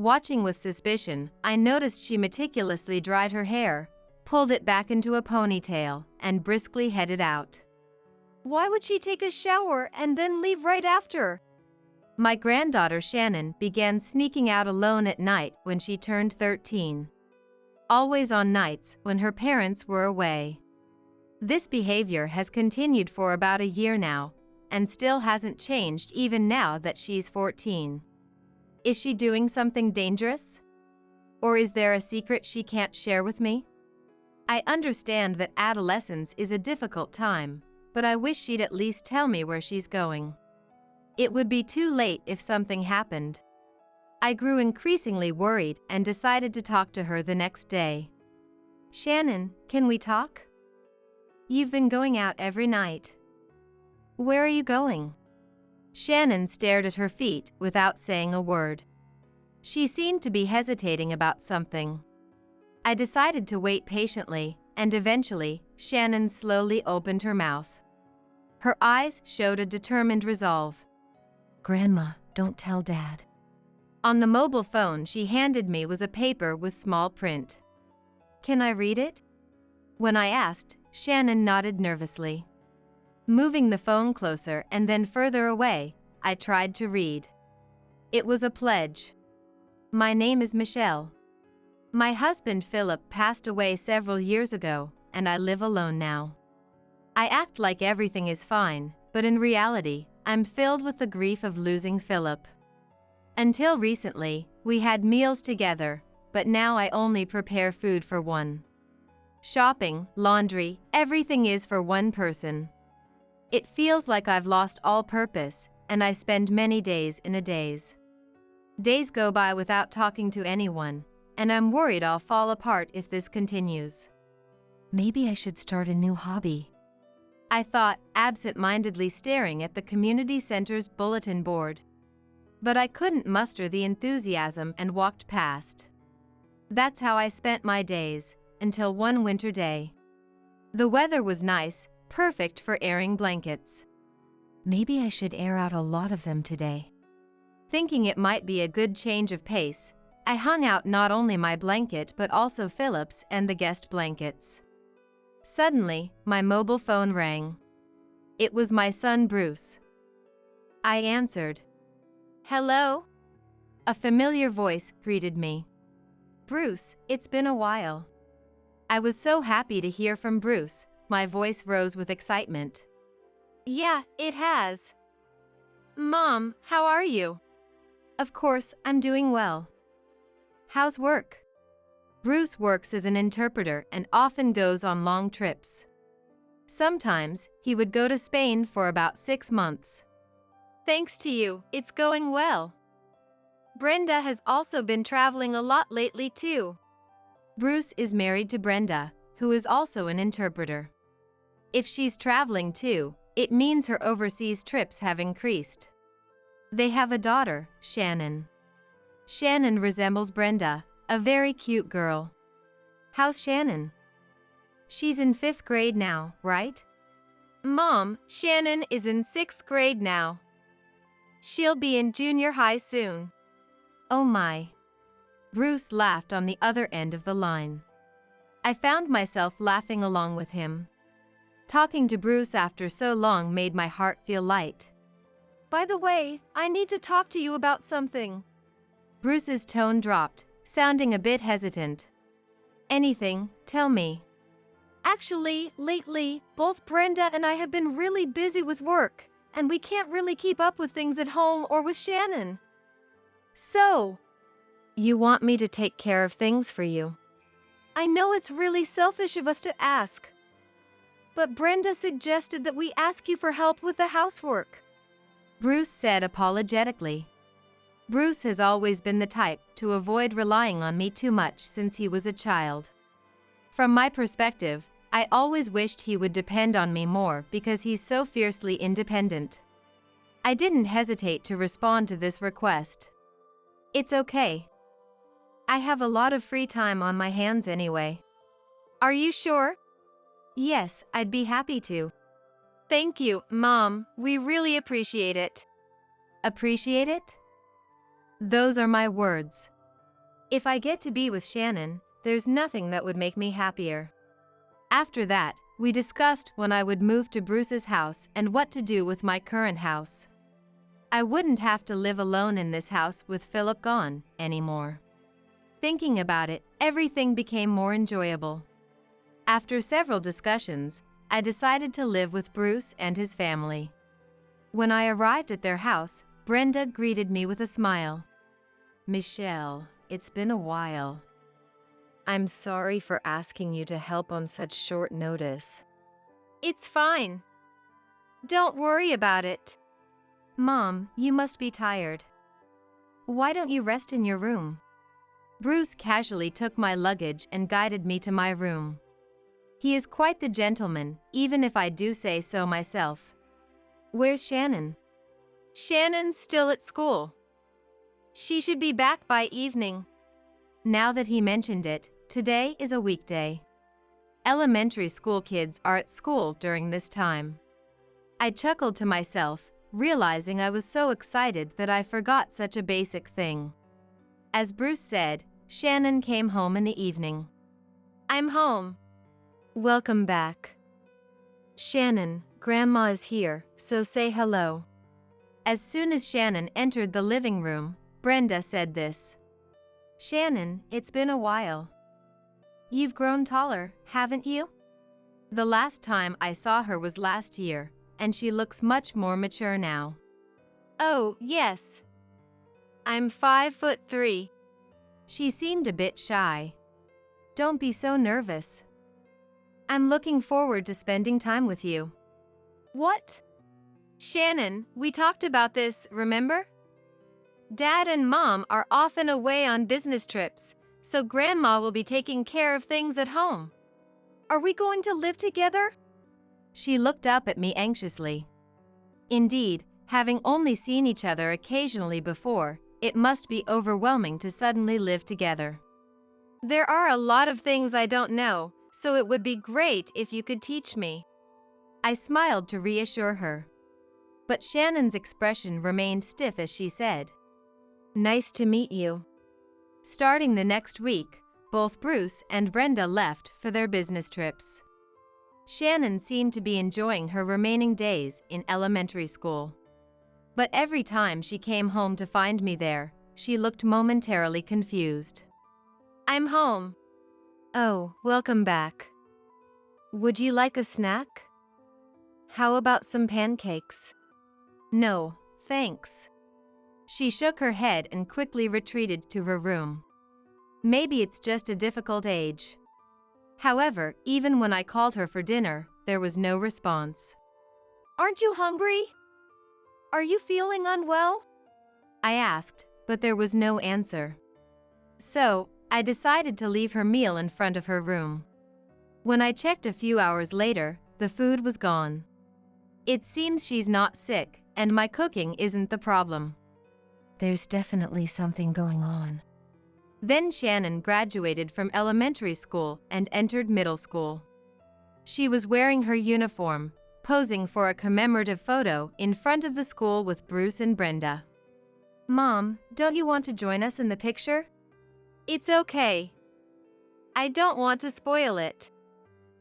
Watching with suspicion, I noticed she meticulously dried her hair, pulled it back into a ponytail, and briskly headed out. Why would she take a shower and then leave right after? My granddaughter Shannon began sneaking out alone at night when she turned 13. Always on nights when her parents were away. This behavior has continued for about a year now, and still hasn't changed even now that she's 14. Is she doing something dangerous? Or is there a secret she can't share with me? I understand that adolescence is a difficult time, but I wish she'd at least tell me where she's going. It would be too late if something happened. I grew increasingly worried and decided to talk to her the next day. Shannon, can we talk? You've been going out every night. Where are you going? Shannon stared at her feet without saying a word. She seemed to be hesitating about something. I decided to wait patiently, and eventually, Shannon slowly opened her mouth. Her eyes showed a determined resolve. Grandma, don't tell Dad. On the mobile phone she handed me was a paper with small print. Can I read it? When I asked, Shannon nodded nervously. Moving the phone closer and then further away, I tried to read. It was a pledge. My name is Michelle. My husband Philip passed away several years ago, and I live alone now. I act like everything is fine, but in reality, I'm filled with the grief of losing Philip. Until recently, we had meals together, but now I only prepare food for one. Shopping, laundry, everything is for one person. It feels like I've lost all purpose, and I spend many days in a daze. Days go by without talking to anyone, and I'm worried I'll fall apart if this continues. Maybe I should start a new hobby, I thought, absent-mindedly staring at the community center's bulletin board. But I couldn't muster the enthusiasm and walked past. That's how I spent my days, until one winter day. The weather was nice, perfect for airing blankets. Maybe I should air out a lot of them today. Thinking it might be a good change of pace, I hung out not only my blanket but also Philip's and the guest blankets. Suddenly, my mobile phone rang. It was my son Bruce. I answered. Hello? A familiar voice greeted me. Bruce, it's been a while. I was so happy to hear from Bruce, my voice rose with excitement. Yeah, it has. Mom, how are you? Of course, I'm doing well. How's work? Bruce works as an interpreter and often goes on long trips. Sometimes, he would go to Spain for about 6 months. Thanks to you, it's going well. Brenda has also been traveling a lot lately too. Bruce is married to Brenda, who is also an interpreter. If she's traveling too, it means her overseas trips have increased. They have a daughter, Shannon. Shannon resembles Brenda, a very cute girl. How's Shannon? She's in 5th grade now, right? Mom, Shannon is in 6th grade now. She'll be in junior high soon. Oh my. Bruce laughed on the other end of the line. I found myself laughing along with him. Talking to Bruce after so long made my heart feel light. By the way, I need to talk to you about something. Bruce's tone dropped, sounding a bit hesitant. Anything, tell me. Actually, lately, both Brenda and I have been really busy with work, and we can't really keep up with things at home or with Shannon. So, you want me to take care of things for you? I know it's really selfish of us to ask, but Brenda suggested that we ask you for help with the housework. Bruce said apologetically. Bruce has always been the type to avoid relying on me too much since he was a child. From my perspective, I always wished he would depend on me more because he's so fiercely independent. I didn't hesitate to respond to this request. It's okay. I have a lot of free time on my hands anyway. Are you sure? Yes, I'd be happy to. Thank you, Mom. We really appreciate it. Appreciate it? Those are my words. If I get to be with Shannon, there's nothing that would make me happier. After that, we discussed when I would move to Bruce's house and what to do with my current house. I wouldn't have to live alone in this house with Philip gone anymore. Thinking about it, everything became more enjoyable. After several discussions, I decided to live with Bruce and his family. When I arrived at their house, Brenda greeted me with a smile. "Michelle, it's been a while. I'm sorry for asking you to help on such short notice." It's fine. Don't worry about it. "Mom, you must be tired. Why don't you rest in your room?" Bruce casually took my luggage and guided me to my room. He is quite the gentleman, even if I do say so myself. "Where's Shannon?" Shannon's still at school. She should be back by evening. Now that he mentioned it, today is a weekday. Elementary school kids are at school during this time. I chuckled to myself, realizing I was so excited that I forgot such a basic thing. As Bruce said, Shannon came home in the evening. I'm home. "Welcome back. Shannon, Grandma is here, so say hello." As soon as Shannon entered the living room, Brenda said this. "Shannon, it's been a while. You've grown taller, haven't you? The last time I saw her was last year, and she looks much more mature now." Oh, yes. I'm 5'3". She seemed a bit shy. "Don't be so nervous. I'm looking forward to spending time with you." What? Shannon, we talked about this, remember? Dad and Mom are often away on business trips, so Grandma will be taking care of things at home. Are we going to live together? She looked up at me anxiously. Indeed, having only seen each other occasionally before, it must be overwhelming to suddenly live together. There are a lot of things I don't know, so it would be great if you could teach me. I smiled to reassure her. But Shannon's expression remained stiff as she said, "Nice to meet you." Starting the next week, both Bruce and Brenda left for their business trips. Shannon seemed to be enjoying her remaining days in elementary school. But every time she came home to find me there, she looked momentarily confused. I'm home. "Oh, welcome back. Would you like a snack? How about some pancakes?" "No, thanks." She shook her head and quickly retreated to her room. Maybe it's just a difficult age. However, even when I called her for dinner, there was no response. Aren't you hungry? Are you feeling unwell? I asked, but there was no answer. So, I decided to leave her meal in front of her room. When I checked a few hours later, the food was gone. It seems she's not sick, and my cooking isn't the problem. There's definitely something going on. Then Shannon graduated from elementary school and entered middle school. She was wearing her uniform, posing for a commemorative photo in front of the school with Bruce and Brenda. "Mom, don't you want to join us in the picture?" It's okay. I don't want to spoil it.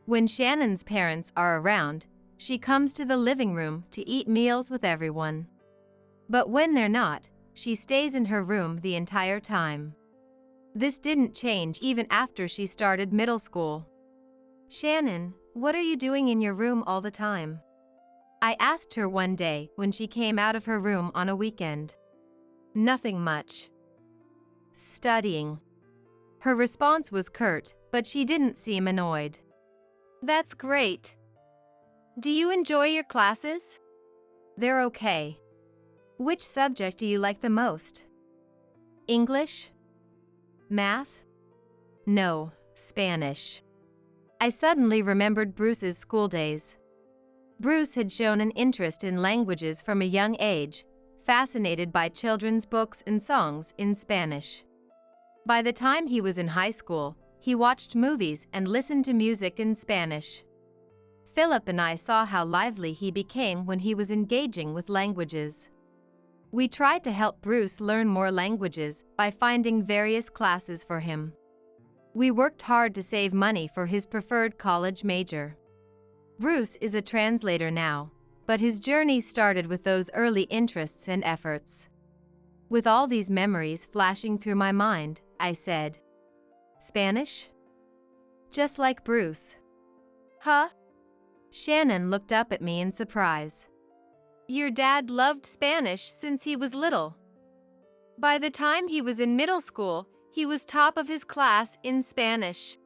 When Shannon's parents are around, she comes to the living room to eat meals with everyone. But when they're not, she stays in her room the entire time. This didn't change even after she started middle school. "Shannon, what are you doing in your room all the time?" I asked her one day when she came out of her room on a weekend. "Nothing much. Studying." Her response was curt, but she didn't seem annoyed. That's great. Do you enjoy your classes? "They're okay." "Which subject do you like the most?" "English? Math?" "No, Spanish." I suddenly remembered Bruce's school days. Bruce had shown an interest in languages from a young age, fascinated by children's books and songs in Spanish. By the time he was in high school, he watched movies and listened to music in Spanish. Philip and I saw how lively he became when he was engaging with languages. We tried to help Bruce learn more languages by finding various classes for him. We worked hard to save money for his preferred college major. Bruce is a translator now, but his journey started with those early interests and efforts. With all these memories flashing through my mind, I said, "Spanish?" Just like Bruce. Huh? Shannon looked up at me in surprise. Your dad loved Spanish since he was little. By the time he was in middle school, he was top of his class in Spanish.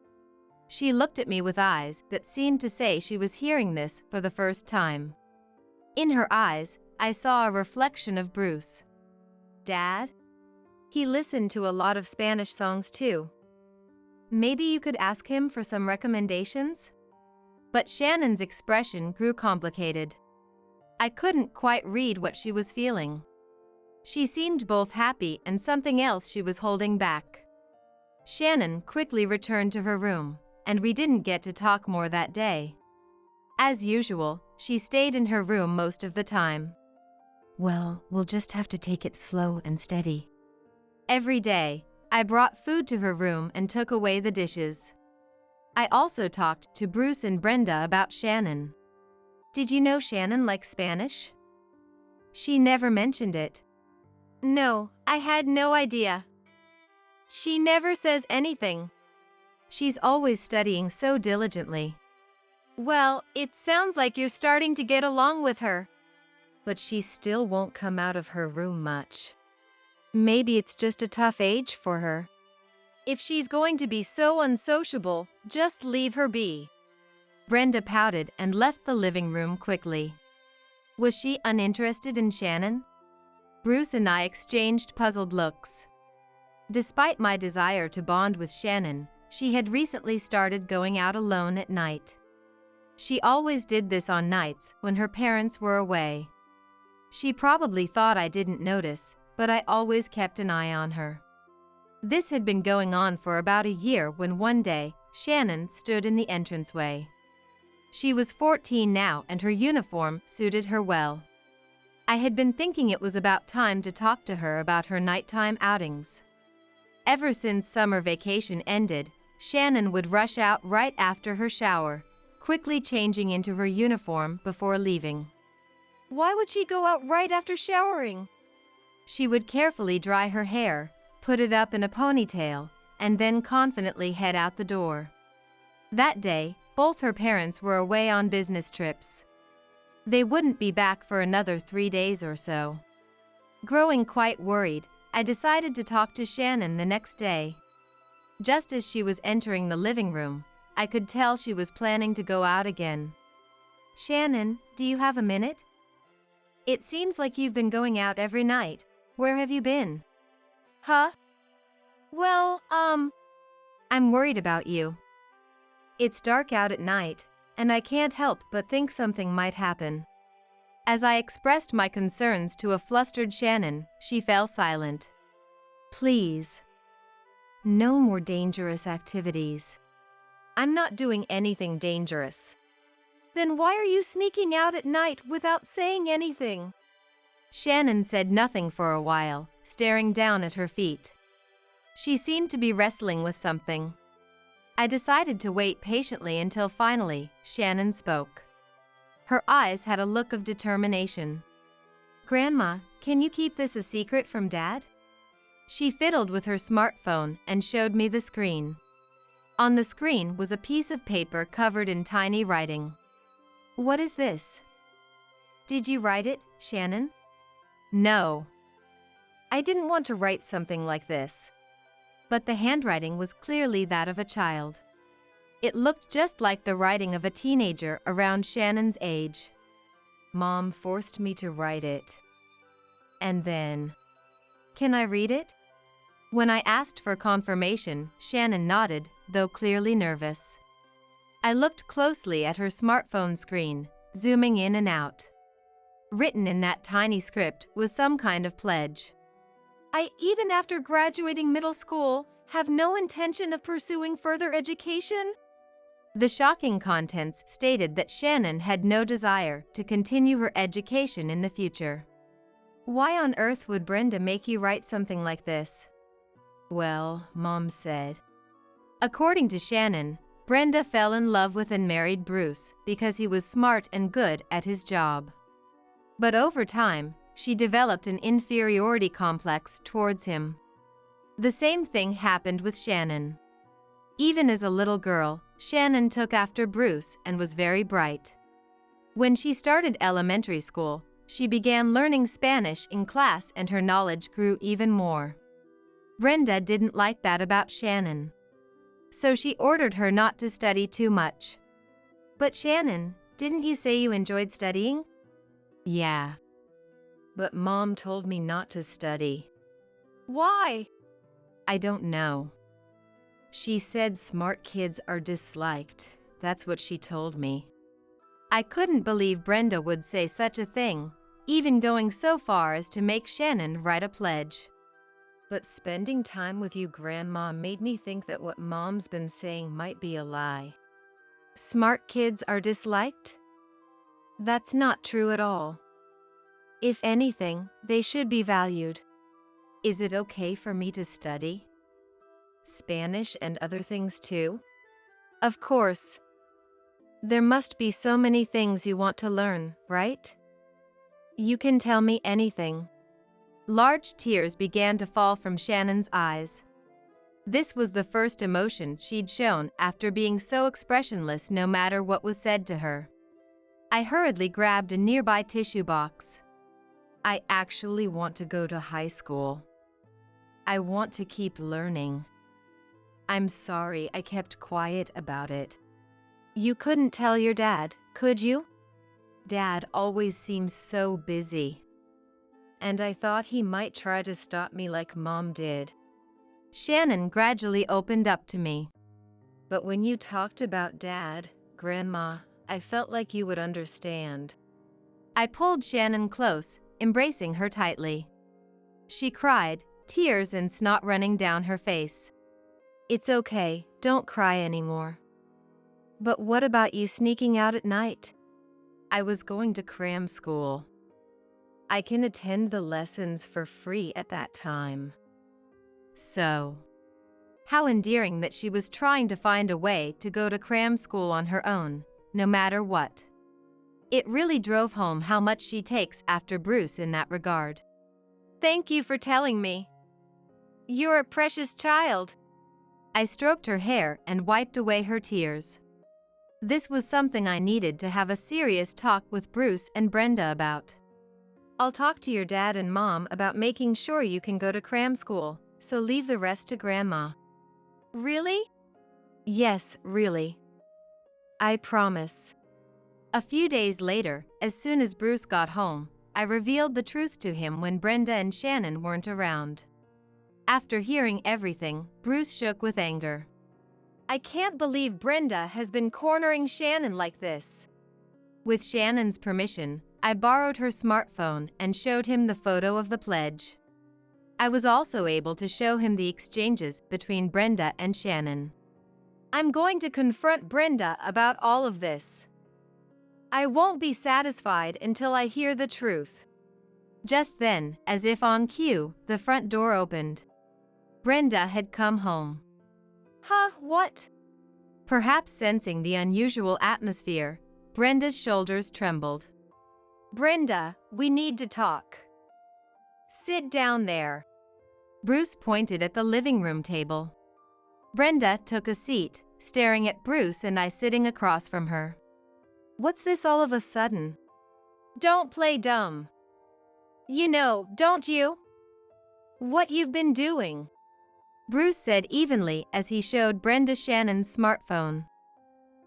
She looked at me with eyes that seemed to say she was hearing this for the first time. In her eyes, I saw a reflection of Bruce. Dad? He listened to a lot of Spanish songs too. Maybe you could ask him for some recommendations? But Shannon's expression grew complicated. I couldn't quite read what she was feeling. She seemed both happy and something else she was holding back. Shannon quickly returned to her room, and we didn't get to talk more that day. As usual, she stayed in her room most of the time. Well, we'll just have to take it slow and steady. Every day, I brought food to her room and took away the dishes. I also talked to Bruce and Brenda about Shannon. Did you know Shannon likes Spanish? She never mentioned it. No, I had no idea. She never says anything. She's always studying so diligently. Well, it sounds like you're starting to get along with her. But she still won't come out of her room much. Maybe it's just a tough age for her. If she's going to be so unsociable, just leave her be. Brenda pouted and left the living room quickly. Was she uninterested in Shannon? Bruce and I exchanged puzzled looks. Despite my desire to bond with Shannon, she had recently started going out alone at night. She always did this on nights when her parents were away. She probably thought I didn't notice, but I always kept an eye on her. This had been going on for about a year when one day, Shannon stood in the entranceway. She was 14 now and her uniform suited her well. I had been thinking it was about time to talk to her about her nighttime outings. Ever since summer vacation ended, Shannon would rush out right after her shower, quickly changing into her uniform before leaving. Why would she go out right after showering? She would carefully dry her hair, put it up in a ponytail, and then confidently head out the door. That day, both her parents were away on business trips. They wouldn't be back for another 3 days or so. Growing quite worried, I decided to talk to Shannon the next day. Just as she was entering the living room, I could tell she was planning to go out again. "Shannon, do you have a minute? It seems like you've been going out every night. Where have you been?" Huh? Well, I'm worried about you. It's dark out at night, and I can't help but think something might happen. As I expressed my concerns to a flustered Shannon, she fell silent. "Please. No more dangerous activities." I'm not doing anything dangerous. Then why are you sneaking out at night without saying anything? Shannon said nothing for a while, staring down at her feet. She seemed to be wrestling with something. I decided to wait patiently until finally, Shannon spoke. Her eyes had a look of determination. "Grandma, can you keep this a secret from Dad?" She fiddled with her smartphone and showed me the screen. On the screen was a piece of paper covered in tiny writing. "What is this?" "Did you write it, Shannon?" "No. I didn't want to write something like this." But the handwriting was clearly that of a child. It looked just like the writing of a teenager around Shannon's age. "Mom forced me to write it. And then..." "Can I read it?" When I asked for confirmation, Shannon nodded, though clearly nervous. I looked closely at her smartphone screen, zooming in and out. Written in that tiny script was some kind of pledge. "I, even after graduating middle school, have no intention of pursuing further education." The shocking contents stated that Shannon had no desire to continue her education in the future. Why on earth would Brenda make you write something like this? Well, Mom said. According to Shannon, Brenda fell in love with and married Bruce because he was smart and good at his job. But over time, she developed an inferiority complex towards him. The same thing happened with Shannon. Even as a little girl, Shannon took after Bruce and was very bright. When she started elementary school, she began learning Spanish in class and her knowledge grew even more. Brenda didn't like that about Shannon. So she ordered her not to study too much. But Shannon, didn't you say you enjoyed studying? Yeah. But Mom told me not to study. Why? I don't know. She said smart kids are disliked. That's what she told me. I couldn't believe Brenda would say such a thing, even going so far as to make Shannon write a pledge. But spending time with you, Grandma, made me think that what Mom's been saying might be a lie. Smart kids are disliked? That's not true at all. If anything, they should be valued. Is it okay for me to study Spanish and other things too? Of course. There must be so many things you want to learn, right? You can tell me anything. Large tears began to fall from Shannon's eyes. This was the first emotion she'd shown after being so expressionless no matter what was said to her. I hurriedly grabbed a nearby tissue box. I actually want to go to high school. I want to keep learning. I'm sorry I kept quiet about it. You couldn't tell your dad, could you? Dad always seems so busy. And I thought he might try to stop me like Mom did. Shannon gradually opened up to me. But when you talked about Dad, Grandma, I felt like you would understand. I pulled Shannon close, embracing her tightly. She cried, tears and snot running down her face. It's okay, don't cry anymore. But what about you sneaking out at night? I was going to cram school. I can attend the lessons for free at that time. So, how endearing that she was trying to find a way to go to cram school on her own, no matter what. It really drove home how much she takes after Bruce in that regard. Thank you for telling me. You're a precious child. I stroked her hair and wiped away her tears. This was something I needed to have a serious talk with Bruce and Brenda about. I'll talk to your dad and Mom about making sure you can go to cram school, so leave the rest to Grandma. Really? Yes, really. I promise. A few days later, as soon as Bruce got home, I revealed the truth to him when Brenda and Shannon weren't around. After hearing everything, Bruce shook with anger. I can't believe Brenda has been cornering Shannon like this. With Shannon's permission, I borrowed her smartphone and showed him the photo of the pledge. I was also able to show him the exchanges between Brenda and Shannon. I'm going to confront Brenda about all of this. I won't be satisfied until I hear the truth. Just then, as if on cue, the front door opened. Brenda had come home. Huh, what? Perhaps sensing the unusual atmosphere, Brenda's shoulders trembled. Brenda, we need to talk. Sit down there. Bruce pointed at the living room table. Brenda took a seat, staring at Bruce and I sitting across from her. What's this all of a sudden? Don't play dumb. You know, don't you? What you've been doing. Bruce said evenly as he showed Brenda Shannon's smartphone.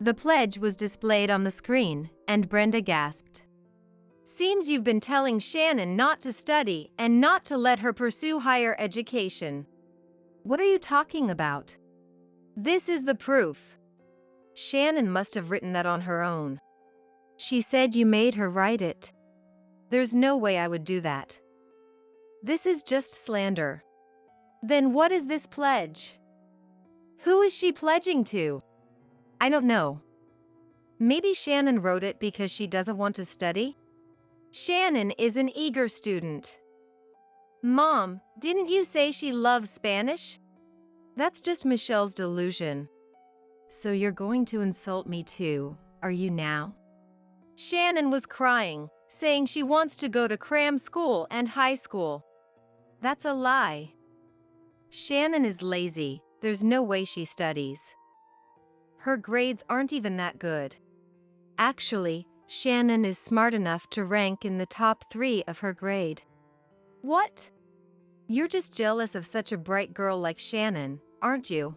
The pledge was displayed on the screen, and Brenda gasped. Seems you've been telling Shannon not to study and not to let her pursue higher education. What are you talking about? This is the proof. Shannon must have written that on her own. She said you made her write it. There's no way I would do that. This is just slander. Then what is this pledge? Who is she pledging to? I don't know. Maybe Shannon wrote it because she doesn't want to study? Shannon is an eager student. Mom, didn't you say she loves Spanish? That's just Michelle's delusion. So you're going to insult me too, are you now? Shannon was crying, saying she wants to go to cram school and high school. That's a lie. Shannon is lazy. There's no way she studies. Her grades aren't even that good. Actually, Shannon is smart enough to rank in the top 3 of her grade. What? You're just jealous of such a bright girl like Shannon, aren't you?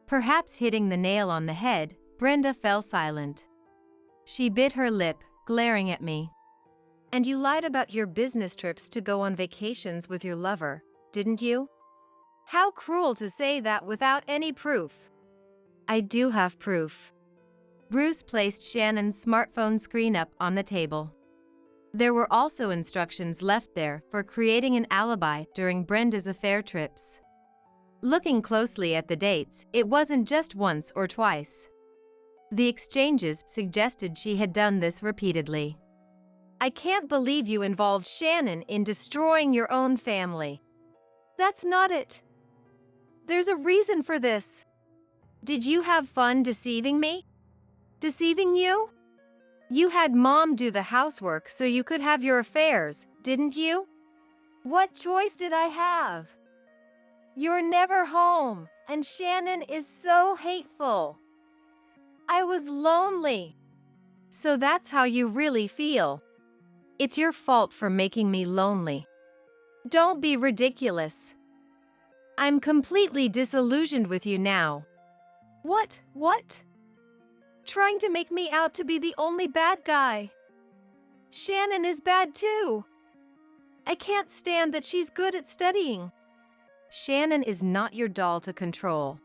Perhaps hitting the nail on the head, Brenda fell silent. She bit her lip, glaring at me. And you lied about your business trips to go on vacations with your lover, didn't you? How cruel to say that without any proof. I do have proof. Bruce placed Shannon's smartphone screen up on the table. There were also instructions left there for creating an alibi during Brenda's affair trips. Looking closely at the dates, it wasn't just once or twice. The exchanges suggested she had done this repeatedly. I can't believe you involved Shannon in destroying your own family. That's not it. There's a reason for this. Did you have fun deceiving me? Deceiving you? You had Mom do the housework so you could have your affairs, didn't you? What choice did I have? You're never home, and Shannon is so hateful. I was lonely. So that's how you really feel. It's your fault for making me lonely. Don't be ridiculous. I'm completely disillusioned with you now. What? Trying to make me out to be the only bad guy. Shannon is bad too. I can't stand that she's good at studying. Shannon is not your doll to control.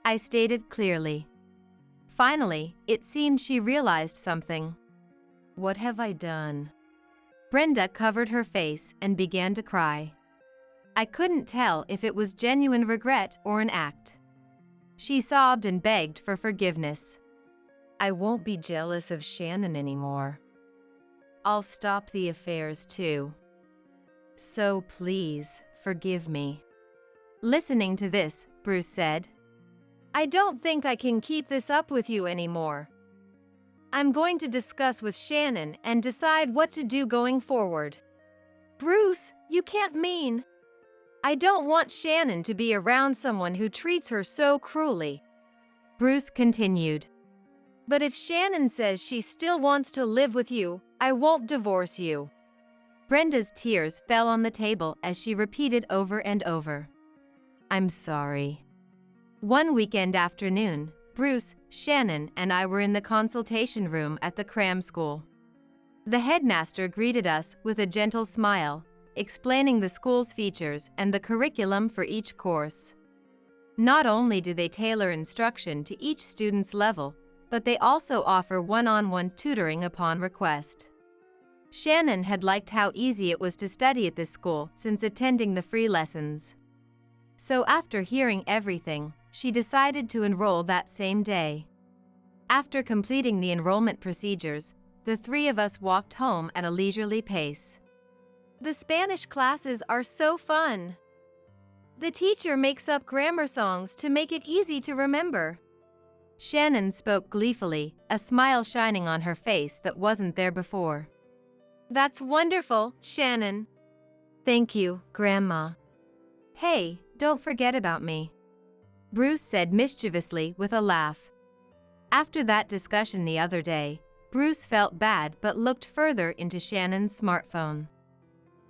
I stated clearly. Finally, it seemed she realized something. What have I done? Brenda covered her face and began to cry. I couldn't tell if it was genuine regret or an act. She sobbed and begged for forgiveness. I won't be jealous of Shannon anymore. I'll stop the affairs too. So please, forgive me. Listening to this, Bruce said, I don't think I can keep this up with you anymore. I'm going to discuss with Shannon and decide what to do going forward. Bruce, you can't mean. I don't want Shannon to be around someone who treats her so cruelly. Bruce continued. But if Shannon says she still wants to live with you, I won't divorce you. Brenda's tears fell on the table as she repeated over and over. I'm sorry. One weekend afternoon, Bruce, Shannon, and I were in the consultation room at the cram school. The headmaster greeted us with a gentle smile, explaining the school's features and the curriculum for each course. Not only do they tailor instruction to each student's level, but they also offer one-on-one tutoring upon request. Shannon had liked how easy it was to study at this school since attending the free lessons. So after hearing everything, she decided to enroll that same day. After completing the enrollment procedures, the 3 of us walked home at a leisurely pace. The Spanish classes are so fun. The teacher makes up grammar songs to make it easy to remember. Shannon spoke gleefully, a smile shining on her face that wasn't there before. That's wonderful, Shannon. Thank you, Grandma. Hey, don't forget about me, Bruce said mischievously with a laugh. After that discussion the other day, Bruce felt bad but looked further into Shannon's smartphone.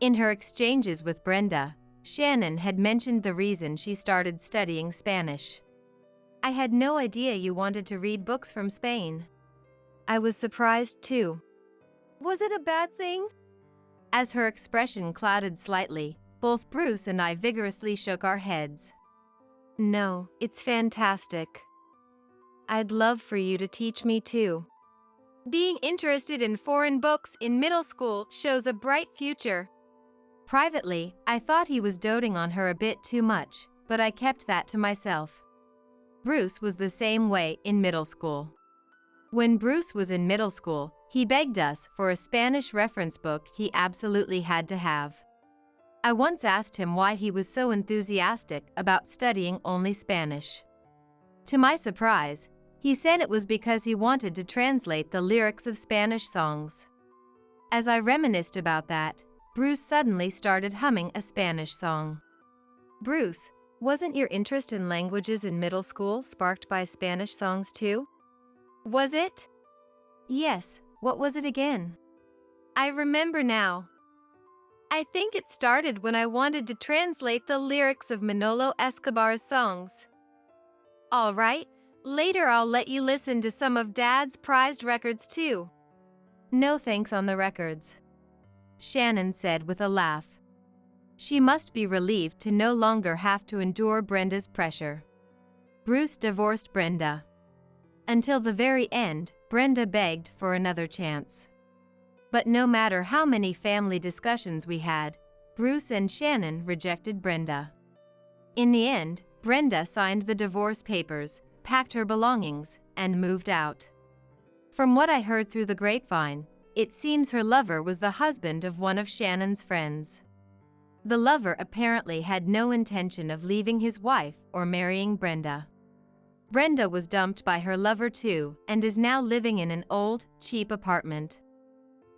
In her exchanges with Brenda, Shannon had mentioned the reason she started studying Spanish. I had no idea you wanted to read books from Spain. I was surprised too. Was it a bad thing? As her expression clouded slightly, both Bruce and I vigorously shook our heads. No, it's fantastic. I'd love for you to teach me too. Being interested in foreign books in middle school shows a bright future. Privately, I thought he was doting on her a bit too much, but I kept that to myself. Bruce was the same way in middle school. When Bruce was in middle school, he begged us for a Spanish reference book he absolutely had to have. I once asked him why he was so enthusiastic about studying only Spanish. To my surprise, he said it was because he wanted to translate the lyrics of Spanish songs. As I reminisced about that, Bruce suddenly started humming a Spanish song. Bruce, wasn't your interest in languages in middle school sparked by Spanish songs too? Was it? Yes, what was it again? I remember now. I think it started when I wanted to translate the lyrics of Manolo Escobar's songs. All right, later I'll let you listen to some of Dad's prized records too. No thanks on the records, Shannon said with a laugh. She must be relieved to no longer have to endure Brenda's pressure. Bruce divorced Brenda. Until the very end, Brenda begged for another chance. But no matter how many family discussions we had, Bruce and Shannon rejected Brenda. In the end, Brenda signed the divorce papers, packed her belongings, and moved out. From what I heard through the grapevine, it seems her lover was the husband of one of Shannon's friends. The lover apparently had no intention of leaving his wife or marrying Brenda. Brenda was dumped by her lover too and is now living in an old, cheap apartment.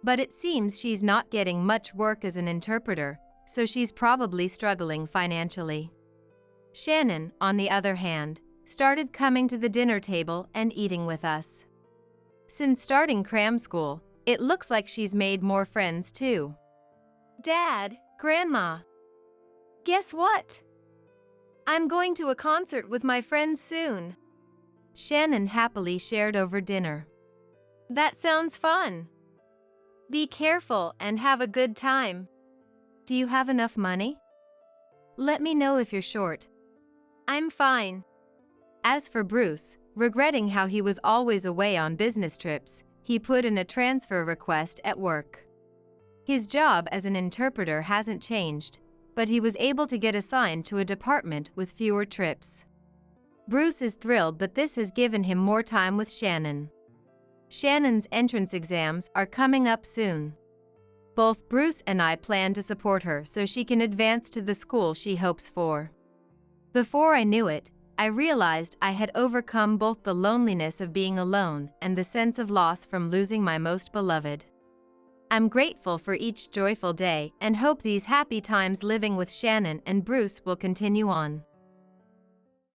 But it seems she's not getting much work as an interpreter, so she's probably struggling financially. Shannon, on the other hand, started coming to the dinner table and eating with us. Since starting cram school, it looks like she's made more friends too. Dad, Grandma, guess what? I'm going to a concert with my friends soon. Shannon happily shared over dinner. That sounds fun. Be careful and have a good time. Do you have enough money? Let me know if you're short. I'm fine. As for Bruce, regretting how he was always away on business trips, he put in a transfer request at work. His job as an interpreter hasn't changed, but he was able to get assigned to a department with fewer trips. Bruce is thrilled that this has given him more time with Shannon. Shannon's entrance exams are coming up soon. Both Bruce and I plan to support her so she can advance to the school she hopes for. Before I knew it, I realized I had overcome both the loneliness of being alone and the sense of loss from losing my most beloved. I'm grateful for each joyful day and hope these happy times living with Shannon and Bruce will continue on.